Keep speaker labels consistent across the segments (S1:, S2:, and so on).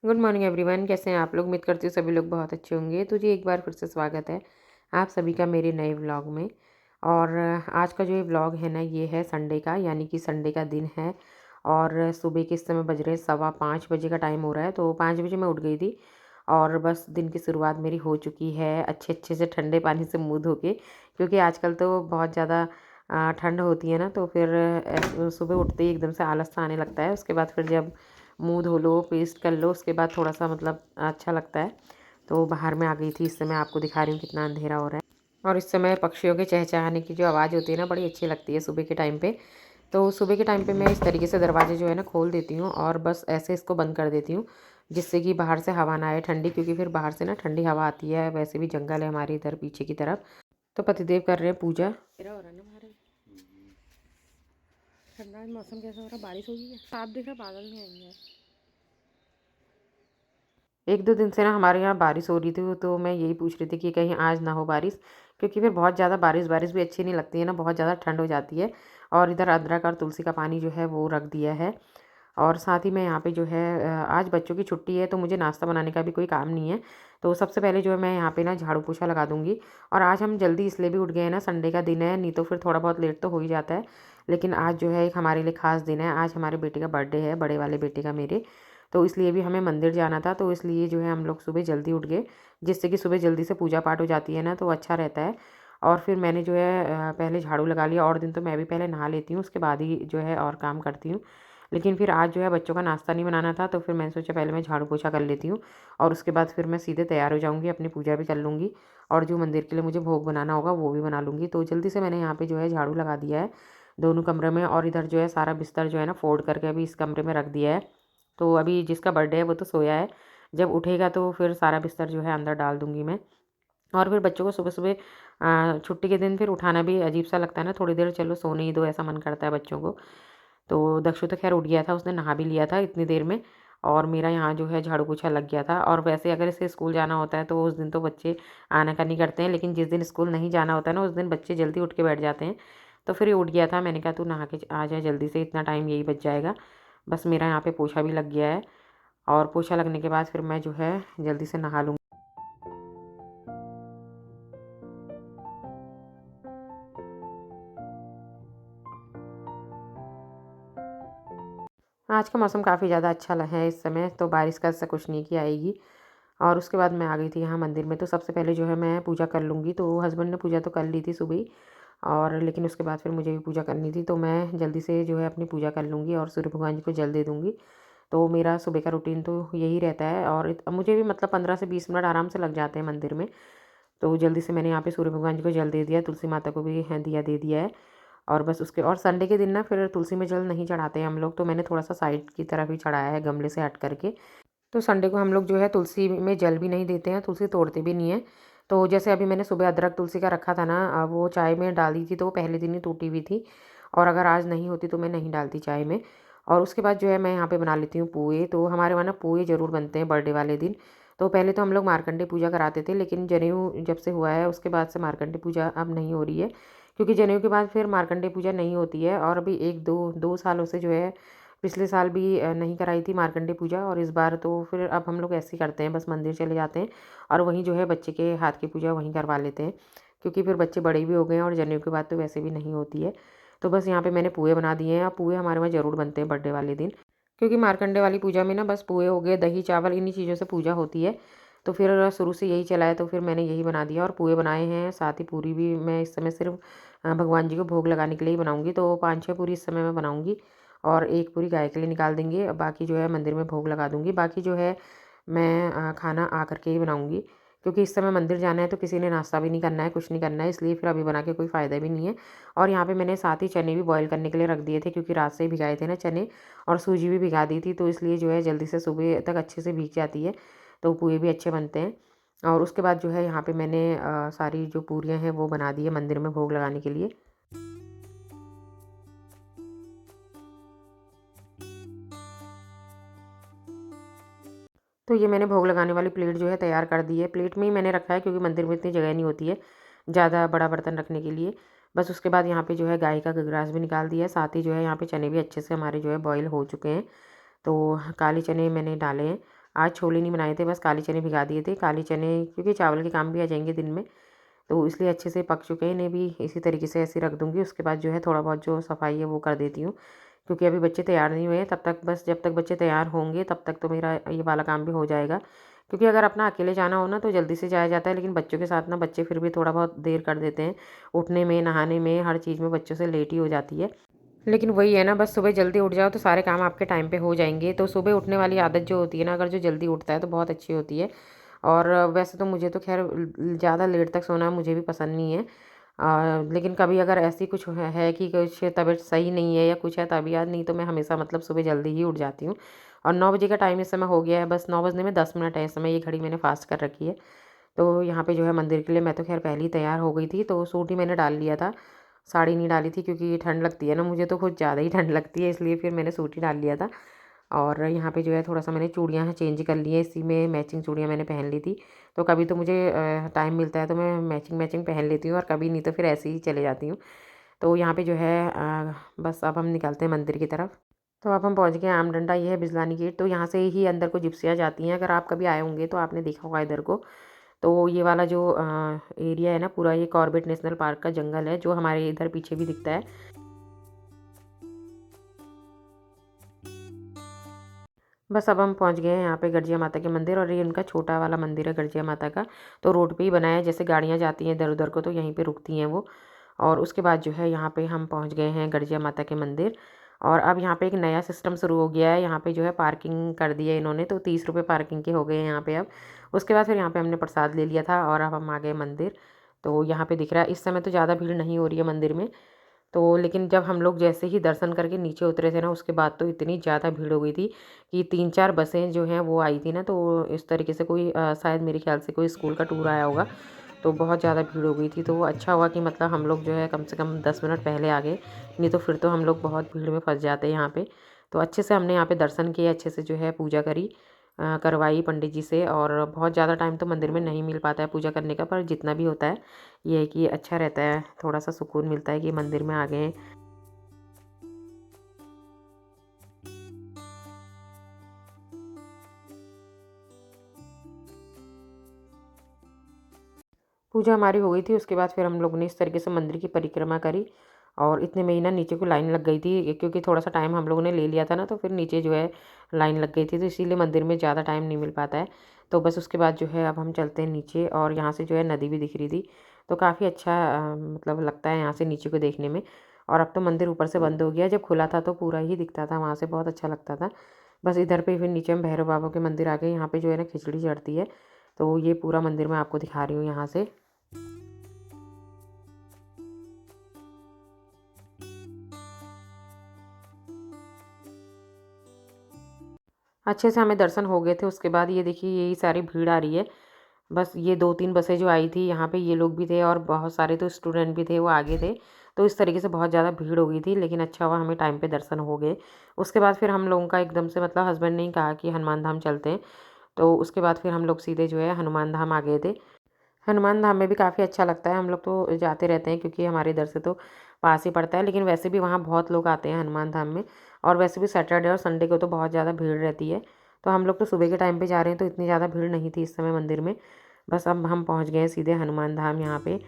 S1: Good morning everyone, कैसे हैं आप लोग। उम्मीद करती हूँ सभी लोग बहुत अच्छे होंगे। तो जी एक बार फिर से स्वागत है आप सभी का मेरे नए व्लॉग में। और आज का जो ये व्लॉग है ना, ये है संडे का, यानी कि संडे का दिन है। और सुबह के इस समय बज रहे हैं 5:15 बजे का टाइम हो रहा है। तो 5 बजे मैं उठ गई थी और बस दिन की शुरुआत मेरी हो चुकी है अच्छे अच्छे से ठंडे पानी से मुँह धो के, क्योंकि आजकल तो बहुत ज़्यादा ठंड होती है ना। तो फिर सुबह उठते ही एकदम से आलस सा आने लगता है। उसके बाद फिर जब मुँह धो लो, पेस्ट कर लो, उसके बाद थोड़ा-सा मतलब अच्छा लगता है। तो बाहर मैं आ गई थी। इस समय आपको दिखा रही हूँ कितना अंधेरा हो रहा है। और इस समय पक्षियों के चहचहाने की जो आवाज़ होती है ना, बड़ी अच्छी लगती है सुबह के टाइम पे। तो सुबह के टाइम पे मैं इस तरीके से दरवाज़े जो है ना खोल देती हूँ और बस ऐसे इसको बंद कर देती हूँ, जिससे कि बाहर से हवा ना आए ठंडी, क्योंकि फिर बाहर से ना ठंडी हवा आती है। वैसे भी जंगल है हमारे इधर पीछे की तरफ। तो पतिदेव कर रहे हैं पूजा। अंधेरा हो रहा है ना बाहर। ठंडा मौसम कैसा हो रहा है, बारिश होगी क्या? साफ दिख रहा, बादल नहीं आएंगे। 1-2 दिन से ना हमारे यहाँ बारिश हो रही थी, तो मैं यही पूछ रही थी कि कहीं आज ना हो बारिश, क्योंकि फिर बहुत ज़्यादा बारिश बारिश भी अच्छी नहीं लगती है ना, बहुत ज़्यादा ठंड हो जाती है। और इधर अदरक और तुलसी का पानी जो है वो रख दिया है। और साथ ही मैं यहाँ पे जो है आज बच्चों की छुट्टी है, तो मुझे नाश्ता बनाने का भी कोई काम नहीं है। तो सबसे पहले जो है मैं यहाँ पे ना झाड़ू पोछा लगा दूँगी। और आज हम जल्दी इसलिए भी उठ गए हैं ना, संडे का दिन है, नहीं तो फिर थोड़ा बहुत लेट तो हो ही जाता है। लेकिन आज जो है एक हमारे लिए ख़ास दिन है। आज हमारे बेटे का बर्थडे है, बड़े वाले बेटे का मेरे। तो इसलिए भी हमें मंदिर जाना था, तो इसलिए जो है हम लोग सुबह जल्दी उठ गए, जिससे कि सुबह जल्दी से पूजा पाठ हो जाती है ना, तो अच्छा रहता है। और फिर मैंने जो है पहले झाड़ू लगा लिया। और दिन तो मैं भी पहले नहा लेती हूँ, उसके बाद ही जो है और काम करती हूँ। लेकिन फिर आज जो है बच्चों का नाश्ता नहीं बनाना था, तो फिर मैंने सोचा पहले मैं झाड़ू पोछा कर लेती हूँ और उसके बाद फिर मैं सीधे तैयार हो जाऊँगी, अपनी पूजा भी कर लूँगी और जो मंदिर के लिए मुझे भोग बनाना होगा वो भी बना लूँगी। तो जल्दी से मैंने यहाँ पे जो है झाड़ू लगा दिया है दोनों कमरे में। और इधर जो है सारा बिस्तर जो है ना फोल्ड करके अभी इस कमरे में रख दिया है। तो अभी जिसका बर्थडे है वो तो सोया है, जब उठेगा तो फिर सारा बिस्तर जो है अंदर डाल दूँगी मैं। और फिर बच्चों को सुबह-सुबह छुट्टी के दिन फिर उठाना भी अजीब-सा लगता है ना, थोड़ी देर चलो सोने ही दो, ऐसा मन करता है बच्चों को। तो दक्षु तो ख़ैर उठ गया था, उसने नहा भी लिया था इतनी देर में। और मेरा यहाँ जो है झाड़ू पोछा लग गया था। और वैसे अगर इसे स्कूल जाना होता है तो उस दिन तो बच्चे आनाकानी करते हैं, लेकिन जिस दिन स्कूल नहीं जाना होता है ना, उस दिन बच्चे जल्दी उठ के बैठ जाते हैं। तो फिर ये उठ गया था, मैंने कहा तू नहा के आ जा जल्दी से, इतना टाइम यही बच जाएगा। बस मेरा यहाँ पे पोछा भी लग गया है और पोछा लगने के बाद फिर मैं जो है जल्दी से नहा लूँगी। आज का मौसम काफ़ी ज़्यादा अच्छा है इस समय, तो बारिश का ऐसा कुछ नहीं कि आएगी। और उसके बाद मैं आ गई थी यहाँ मंदिर में। तो सबसे पहले जो है मैं पूजा कर लूँगी। तो हस्बैंड ने पूजा तो कर ली थी सुबह ही, और लेकिन उसके बाद फिर मुझे भी पूजा करनी थी, तो मैं जल्दी से जो है अपनी पूजा कर लूँगी और सूर्य भगवान जी को जल दे दूँगी। तो मेरा सुबह का रूटीन तो यही रहता है। और मुझे भी मतलब 15 से 20 मिनट आराम से लग जाते हैं मंदिर में। तो जल्दी से मैंने यहाँ पे सूर्य भगवान जी को जल दे दिया, तुलसी माता को भी दिया दे दिया है। और बस उसके और संडे के दिन ना फिर तुलसी में जल नहीं चढ़ाते हैं हम लोग, तो मैंने थोड़ा-सा साइड की तरफ ही चढ़ाया है गमले से हट करके। तो संडे को हम लोग जो है तुलसी में जल भी नहीं देते हैं, तुलसी तोड़ते भी नहीं हैं। तो जैसे अभी मैंने सुबह अदरक तुलसी का रखा था ना, वो चाय में डाली थी, तो वो पहले दिन ही टूटी हुई थी। और अगर आज नहीं होती तो मैं नहीं डालती चाय में। और उसके बाद जो है मैं यहाँ पे बना लेती हूँ पोहे। तो हमारे वहाँ ना पोहे ज़रूर बनते हैं बर्थडे वाले दिन। तो पहले तो हम लोग मार्कंडे पूजा कराते थे, लेकिन जनेऊ जब से हुआ है उसके बाद से मार्कंडे पूजा अब नहीं हो रही है, क्योंकि जनेऊ के बाद फिर मार्कंडे पूजा नहीं होती है। और अभी 1-2 सालों से जो है, पिछले साल भी नहीं कराई थी मार्कंडे पूजा, और इस बार तो फिर अब हम लोग ऐसे ही करते हैं, बस मंदिर चले जाते हैं और वहीं जो है बच्चे के हाथ की पूजा वहीं करवा लेते हैं, क्योंकि फिर बच्चे बड़े भी हो गए हैं और जनेऊ के बाद तो वैसे भी नहीं होती है। तो बस यहाँ पे मैंने पोहे बना दिए हैं। अब पोहे हमारे वहाँ ज़रूर बनते हैं बर्थडे वाले दिन, क्योंकि मार्कंडे वाली पूजा में ना बस पोहे हो गए, दही चावल, इन्हीं चीज़ों से पूजा होती है। तो फिर शुरू से यही चला है, तो फिर मैंने यही बना दिया और पोहे बनाए हैं। साथ ही पूरी भी मैं इस समय सिर्फ भगवान जी को भोग लगाने के लिए ही बनाऊँगी। तो 5-6 पूरी इस समय मैं बनाऊँगी और 1 पूरी गाय के लिए निकाल देंगे। बाकी जो है मंदिर में भोग लगा दूँगी। बाकी जो है मैं खाना आ कर के ही बनाऊँगी, क्योंकि इस समय मंदिर जाना है तो किसी ने नाश्ता भी नहीं करना है, कुछ नहीं करना है, इसलिए फिर अभी बना के कोई फ़ायदा भी नहीं है। और यहाँ पे मैंने साथ ही चने भी बॉयल करने के लिए रख दिए थे, क्योंकि रात से ही भिगाए थे ना चने, और सूजी भी भिगा दी थी, तो इसलिए जो है जल्दी से सुबह तक अच्छे से भीग जाती है, तो पोहे भी अच्छे बनते हैं। और उसके बाद जो है यहाँ पे मैंने सारी जो पूरियाँ हैं वो बना दी है मंदिर में भोग लगाने के लिए। तो ये मैंने भोग लगाने वाली प्लेट जो है तैयार कर दी है। प्लेट में ही मैंने रखा है, क्योंकि मंदिर में इतनी जगह नहीं होती है ज़्यादा बड़ा बर्तन रखने के लिए। बस उसके बाद यहाँ पे जो है गाय का घी भी निकाल दिया है। साथ ही जो है यहाँ पे चने भी अच्छे से हमारे जो है बॉईल हो चुके हैं। तो काले चने मैंने डाले हैं। आज छोले नहीं बनाए थे, बस काले चने भिगा दिए थे। काले चने क्योंकि चावल के काम भी आ जाएंगे दिन में, तो इसलिए अच्छे से पक चुके हैं। इन्हें भी इसी तरीके से ऐसे रख दूँगी। उसके बाद जो है थोड़ा बहुत जो सफाई है वो कर देती हूँ, क्योंकि अभी बच्चे तैयार नहीं हुए हैं। तब तक बस जब तक बच्चे तैयार होंगे तब तक तो मेरा ये वाला काम भी हो जाएगा। क्योंकि अगर अपना अकेले जाना हो ना तो जल्दी से जाया जाता है, लेकिन बच्चों के साथ ना बच्चे फिर भी थोड़ा बहुत देर कर देते हैं। उठने में, नहाने में, हर चीज़ में बच्चों से लेट ही हो जाती है। लेकिन वही है ना, बस सुबह जल्दी उठ जाओ तो सारे काम आपके टाइम पे हो जाएँगे। तो सुबह उठने वाली आदत जो होती है ना, अगर जो जल्दी उठता है तो बहुत अच्छी होती है। और वैसे तो मुझे तो ख़ैर ज़्यादा लेट तक सोना मुझे भी पसंद नहीं है। लेकिन कभी अगर ऐसी कुछ है कि कुछ तबीयत सही नहीं है या कुछ है तभी याद नहीं, तो मैं हमेशा मतलब सुबह जल्दी ही उठ जाती हूँ। और 9 बजे का टाइम इस समय हो गया है, बस 9 बजने में 10 मिनट है इस समय, ये घड़ी मैंने फ़ास्ट कर रखी है। तो यहाँ पे जो है मंदिर के लिए मैं तो ख़ैर पहले ही तैयार हो गई थी, तो सूट ही मैंने डाल लिया था। साड़ी नहीं डाली थी क्योंकि ठंड लगती है ना, मुझे तो कुछ ज़्यादा ही ठंड लगती है, इसलिए फिर मैंने सूट ही डाल लिया था। और यहाँ पे जो है थोड़ा-सा मैंने चूड़ियाँ चेंज कर ली हैं, इसी में मैचिंग चूड़ियाँ मैंने पहन ली थी। तो कभी तो मुझे टाइम मिलता है तो मैं मैचिंग-मैचिंग पहन लेती हूँ, और कभी नहीं तो फिर ऐसे ही चले जाती हूँ। तो यहाँ पे जो है बस अब हम निकलते हैं मंदिर की तरफ। तो अब हम पहुँच गए हैं आम डंडा, ये है बिजलानी गेट। तो यहाँ से ही अंदर को जिप्सियाँ जाती हैं। अगर आप कभी आए होंगे तो आपने देखा होगा इधर को। तो ये वाला जो एरिया है ना पूरा, ये कॉर्बेट नेशनल पार्क का जंगल है, जो हमारे इधर पीछे भी दिखता है। बस अब हम पहुंच गए हैं यहाँ पे गर्जिया माता के मंदिर, और ये उनका छोटा वाला मंदिर है गर्जिया माता का। तो रोड पे ही बनाया है, जैसे गाड़ियाँ जाती हैं इधर उधर को तो यहीं पे रुकती हैं वो। और उसके बाद जो है यहाँ पे हम पहुँच गए हैं गर्जिया माता के मंदिर। और अब यहाँ पे एक नया सिस्टम शुरू हो गया है, यहाँ पे जो है पार्किंग कर दी है इन्होंने, तो 30 रुपये पार्किंग के हो गए हैं यहाँ पे अब। उसके बाद फिर यहाँ पे हमने प्रसाद ले लिया था, और अब हम आ गए मंदिर। तो यहाँ पे दिख रहा है इस समय तो ज़्यादा भीड़ नहीं हो रही है मंदिर में। तो लेकिन जब हम लोग जैसे ही दर्शन करके नीचे उतरे थे ना, उसके बाद तो इतनी ज़्यादा भीड़ हो गई थी कि 3-4 बसें जो हैं वो आई थी ना, तो इस तरीके से कोई शायद मेरे ख्याल से कोई स्कूल का टूर आया होगा। तो बहुत ज़्यादा भीड़ हो गई थी, तो वो अच्छा हुआ कि मतलब हम लोग जो है कम से कम 10 मिनट पहले आ गए, नहीं तो फिर तो हम लोग बहुत भीड़ में फँस जाते यहाँ पे। तो अच्छे से हमने यहाँ पे दर्शन किए, अच्छे से जो है पूजा करी, करवाई पंडित जी से। और बहुत ज़्यादा टाइम तो मंदिर में नहीं मिल पाता है पूजा करने का, पर जितना भी होता है ये है कि अच्छा रहता है, थोड़ा-सा सुकून मिलता है कि मंदिर में आ गए हैं। पूजा हमारी हो गई थी, उसके बाद फिर हम लोगों ने इस तरीके से मंदिर की परिक्रमा करी। और इतने में ही ना नीचे को लाइन लग गई थी, क्योंकि थोड़ा-सा टाइम हम लोगों ने ले लिया था ना, तो फिर नीचे जो है लाइन लग गई थी, तो इसीलिए मंदिर में ज़्यादा टाइम नहीं मिल पाता है। तो बस उसके बाद जो है अब हम चलते हैं नीचे, और यहाँ से जो है नदी भी दिख रही थी, तो काफ़ी अच्छा मतलब लगता है यहाँ से नीचे को देखने में। और अब तो मंदिर ऊपर से बंद हो गया, जब खुला था तो पूरा ही दिखता था, वहाँ से बहुत अच्छा लगता था। बस इधर पे फिर नीचे हम भैरव बाबा के मंदिर आ गए, यहाँ पे जो है ना खिचड़ी चढ़ती है, तो ये पूरा मंदिर मैं आपको दिखा रही हूँ यहाँ से। अच्छे से हमें दर्शन हो गए थे। उसके बाद ये देखिए यही सारी भीड़ आ रही है। बस ये 2-3 बसें जो आई थी यहाँ पे, ये लोग भी थे, और बहुत सारे तो स्टूडेंट भी थे वो आगे थे। तो इस तरीके से बहुत ज़्यादा भीड़ हो गई थी, लेकिन अच्छा हुआ हमें टाइम पे दर्शन हो गए। उसके बाद फिर हम लोगों का एकदम से मतलब हस्बैंड ने ही कहा कि हनुमान धाम चलते हैं। तो उसके बाद फिर हम लोग सीधे जो है हनुमान धाम आ गए थे। हनुमान धाम में भी काफ़ी अच्छा लगता है, हम लोग तो जाते रहते हैं क्योंकि हमारे इधर से तो पास ही पड़ता है। लेकिन वैसे भी वहाँ बहुत लोग आते हैं हनुमान धाम में, और वैसे भी सैटरडे और संडे को तो बहुत ज़्यादा भीड़ रहती है। तो हम लोग तो सुबह के टाइम पे जा रहे हैं, तो इतनी ज़्यादा भीड़ नहीं थी इस समय मंदिर में। बस अब हम पहुँच गए हैं सीधे हनुमान धाम यहाँ पे।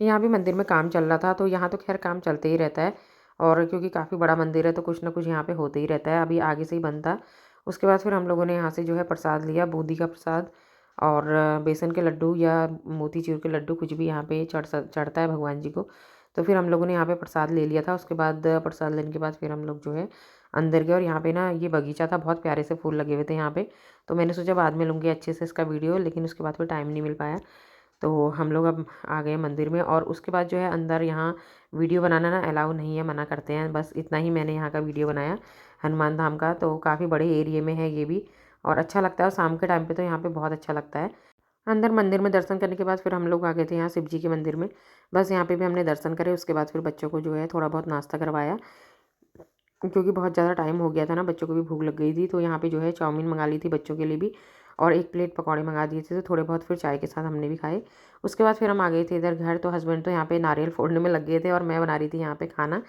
S1: यहाँ भी मंदिर में काम चल रहा था, तो यहाँ तो खैर काम चलते ही रहता है। और क्योंकि काफ़ी बड़ा मंदिर है तो कुछ ना कुछ यहाँ पे होते ही रहता है, अभी आगे से ही बंद था। उसके बाद फिर हम लोगों ने यहाँ से जो है प्रसाद लिया, बूंदी का प्रसाद। और बेसन के लड्डू या मोतीचूर के लड्डू, कुछ भी यहाँ पे चढ़ता है भगवान जी को। तो फिर हम लोगों ने यहाँ पे प्रसाद ले लिया था। उसके बाद प्रसाद लेने के बाद फिर हम लोग जो है अंदर गए, और यहाँ पे ना ये बगीचा था, बहुत प्यारे से फूल लगे हुए थे यहाँ पे। तो मैंने सोचा बाद में लूँगी अच्छे से इसका वीडियो, लेकिन उसके बाद फिर टाइम नहीं मिल पाया। तो हम लोग अब आ गए मंदिर में, और उसके बाद जो है अंदर यहाँ वीडियो बनाना ना अलाउ नहीं है, मना करते हैं। बस इतना ही मैंने यहाँ का वीडियो बनाया हनुमान धाम का। तो काफ़ी बड़े एरिया में है ये भी, और अच्छा लगता है, और शाम के टाइम पे तो यहाँ पे बहुत अच्छा लगता है। अंदर मंदिर में दर्शन करने के बाद फिर हम लोग आ गए थे यहाँ शिव जी के मंदिर में। बस यहाँ पे भी हमने दर्शन करे, उसके बाद फिर बच्चों को जो है थोड़ा बहुत नाश्ता करवाया, क्योंकि बहुत ज़्यादा टाइम हो गया था ना, बच्चों को भी भूख लग गई थी। तो यहाँ पे जो है चाउमीन मंगा ली थी बच्चों के लिए भी, और 1 प्लेट पकौड़े मंगा दिए थे, तो थोड़े बहुत फिर चाय के साथ हमने भी खाए। उसके बाद फिर हम आ गए थे इधर घर, तो हस्बैंड तो यहाँ पे नारियल फोड़ने में लग गए थे, और मैं बना रही थी यहाँ पे खाना।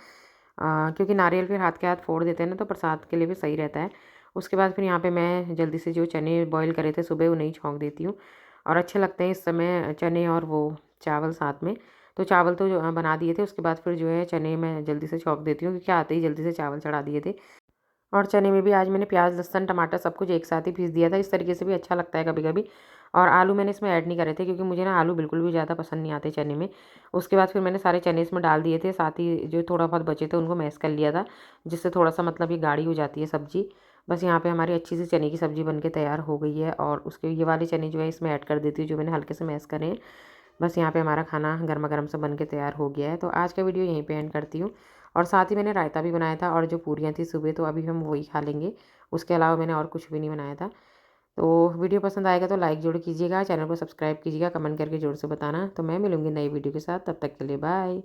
S1: क्योंकि नारियल फिर हाथ के हाथ फोड़ देते हैं ना, तो प्रसाद के लिए भी सही रहता है। उसके बाद फिर यहाँ पे मैं जल्दी से जो चने बॉईल करे थे सुबह, उन्हें छौंक देती हूँ। और अच्छे लगते हैं इस समय चने और वो चावल साथ में। तो चावल तो जो बना दिए थे, उसके बाद फिर जो है चने मैं जल्दी से छौंक देती हूँ, क्योंकि आते ही जल्दी से चावल चढ़ा दिए थे। और चने में भी आज मैंने प्याज़, लहसुन, टमाटर सब कुछ एक साथ ही पीस दिया था। इस तरीके से भी अच्छा लगता है कभी-कभी। और आलू मैंने इसमें ऐड नहीं करे थे, क्योंकि मुझे ना आलू बिल्कुल भी ज़्यादा पसंद नहीं आते चने में। उसके बाद फिर मैंने सारे चने इसमें डाल दिए थे, साथ ही जो थोड़ा बहुत बचे थे उनको मैश कर लिया था, जिससे थोड़ा-सा मतलब ये गाढ़ी हो जाती है सब्ज़ी। बस यहाँ पे हमारी अच्छी सी चने की सब्ज़ी बन के तैयार हो गई है, और उसके ये वाले चने जो है इसमें ऐड कर देती हूँ, जो मैंने हल्के से मैश करे हैं। बस यहाँ पे हमारा खाना गरमा-गरम सा बन के तैयार हो गया है। तो आज का वीडियो यहीं पे एंड करती हूँ। और साथ ही मैंने रायता भी बनाया था, और जो पूरियाँ थी सुबह, तो अभी हम वही खा लेंगे। उसके अलावा मैंने और कुछ भी नहीं बनाया था। तो वीडियो पसंद आएगा तो लाइक ज़रूर कीजिएगा, चैनल को सब्सक्राइब कीजिएगा, कमेंट करके ज़रूर से बताना। तो मैं मिलूँगी नई वीडियो के साथ, तब तक के लिए बाय।